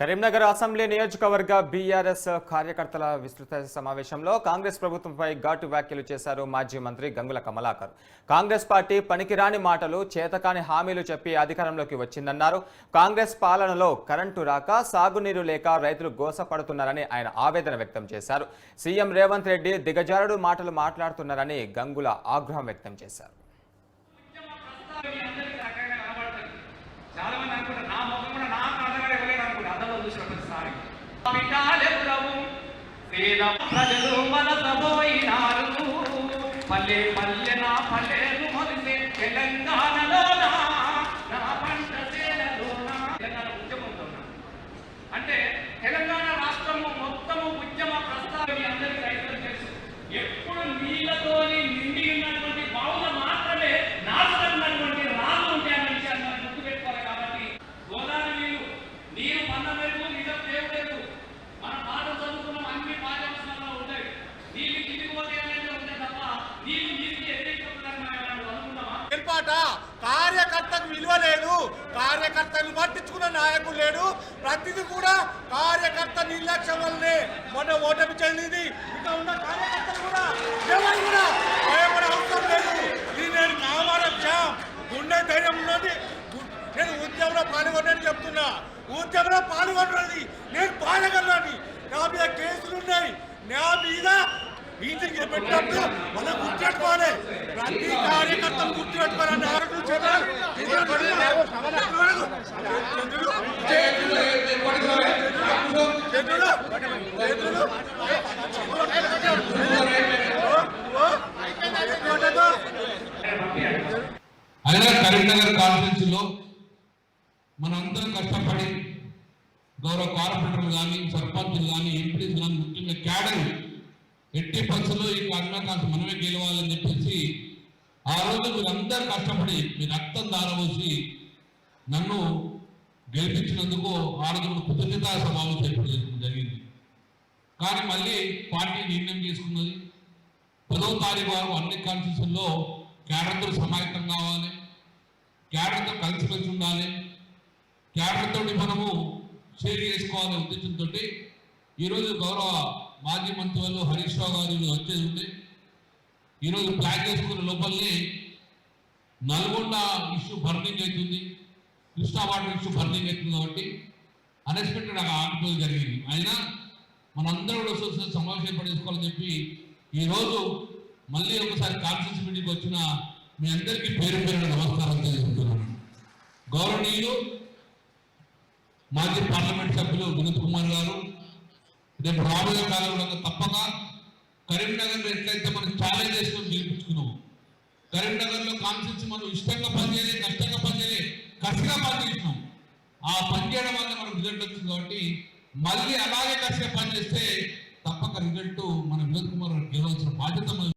Karimnagar assembly నియోజకవర్గ BRS కార్యకర్తల విస్తృత సమావేశంలో కాంగ్రెస్ ప్రభుత్వంపై ఘాటు వ్యాఖ్యలు చేశారు మాజీ మంత్రి గంగుల కమలాకర్. కాంగ్రెస్ పార్టీ పనికిరాని మాటలు, చేతకాని హామీలు చెప్పి అధికారంలోకి వచ్చిందన్నారు. కాంగ్రెస్ పాలనలో కరెంటు రాక, సాగునీరు లేక రైతులు గోసపడుతున్నారని ఆయన ఆవేదన వ్యక్తం చేశారు. సీఎం రేవంత్ రెడ్డి దిగజారుడు మాటలు మాట్లాడుతున్నారని గంగుల ఆగ్రహం వ్యక్తం చేశారు. ప్రజలు మనసపోయినారు. పల్లె పల్లె నా పల్లెలు మొదలే తెలంగాణలో నా పంట చేలలోనా తెలంగాణ ఉద్యమంలో అంటే తెలంగాణ రాష్ట్రము మొత్తము ఉద్యమ ప్రస్తావన అందరికీ రైతులు తెలుసు. ఎప్పుడు నీళ్లతోని నిండి ఉన్నటువంటి బావులు మాత్రమే నాశనటువంటి రాళ్ళు ఉంటాయన్న విషయాన్ని మనం గుర్తుపెట్టుకోవాలి. కాబట్టి గోదావరి నీరు పన్న మెరుగు నిజం దేవుడు మన పాఠం చదువుకున్నాం, అన్ని పాఠ్యాంశాలలో ఉంటాయి. నీళ్ళు కిందికి పోతే ఉంటాయి తప్ప నీళ్ళు నీటికి ఏర్పాట కార్యకర్తకు విలువ లేదు, కార్యకర్తను పట్టించుకున్న నాయకుడు లేడు. ప్రతిదీ కూడా కార్యకర్త నిర్లక్ష్యం వల్లనే మొన్న ఓటమి చెందింది. ఇంకా ఉన్న కార్యకర్తలు కూడా ఎవరు కూడా భయపడే అవసరం లేదు. ఇది నేను కామారక్షం గుండె ధైర్యం ఉన్నది. నేను ఉద్యమంలో పాల్గొన్నాను చెప్తున్నా, ఉద్యమంలో పాల్గొన్నది నేను పాల్గొన్నాను. నా మీద కేసులు ఉన్నాయి, నా మీద మీటింగ్ పెట్టినప్పుడు మనం గుర్తుపెట్టుకోవాలి. ప్రతి కార్యకర్తలు గుర్తుపెట్టుకోవాలని అయినా కరీంనగర్ కాన్ఫరెన్స్ లో మనందరం కష్టపడి గౌరవ కార్పొరేటర్లు కానీ, సర్పంచులు కానీ, ఎంపీలు కానీ, ముఖ్యంగా క్యాడర్ ఎట్టి పరిస్థితుల్లో ఈ కర్ణాకాంత మనమే గెలవాలని చెప్పేసి ఆ రోజు మీరందరూ కష్టపడి మీ రక్తం దారవోసి నన్ను గెలిపించినందుకు ఆ రోజు కృతజ్ఞతా సమావేశం ఏర్పాటు జరిగింది. కానీ మళ్ళీ పార్టీ నిర్ణయం తీసుకున్నది 10వ తారీఖు వరకు అన్ని కాన్స్టిట్యూషన్లో క్యాడర్తో సమాయత్తం కావాలి, క్యాడర్తో కలిసిమెలిసి ఉండాలి, క్యాడర్తో మనము షేర్ చేసుకోవాలనే ఉద్దేశంతో ఈరోజు గౌరవ మాజీ మంత్రులు హరీష్ రావు గారు వచ్చేది ఉంటే ఈరోజు ప్లాన్ చేసుకున్న లోపలనే నల్గొండ ఇష్యూ బర్నింగ్ అవుతుంది, కృష్ణా వాటర్ ఇష్యూ బర్నింగ్ అవుతుంది. కాబట్టి అన్ఎక్స్పెక్టెడ్ ఆగిపోయి జరిగింది. అయినా మనందరూ కూడా సమావేశం ఏర్పాటు చేసుకోవాలని చెప్పి ఈరోజు మళ్ళీ ఒకసారి కాన్ఫరెన్స్ మీటింగ్కి వచ్చిన మీ అందరికీ పేరు పేరు నమస్కారం తెలియజేస్తున్నాను. గౌరవనీయులు మాజీ పార్లమెంట్ సభ్యులు వినోద్ కుమార్ గారు రేపు రాబోయే కాలంలో తప్పక కరీంనగర్లో ఎట్లయితే మనం ఛాలెంజ్ చేసుకొని గెలిపించుకున్నాము, కరీంనగర్లో కాన్స్టిట్యూన్సీ మనం ఇష్టంగా పనిచేయాలి, కష్టంగా పనిచేయాలి, కసిగా పనిచేసినాం. ఆ పనిచేయడం వల్ల మనకు రిజల్ట్ వచ్చింది. కాబట్టి మళ్ళీ అలాగే కసిగా పనిచేస్తే తప్పక రిజల్ట్ మన వినోద్ కుమార్ గెలవాల్సిన బాధ్యత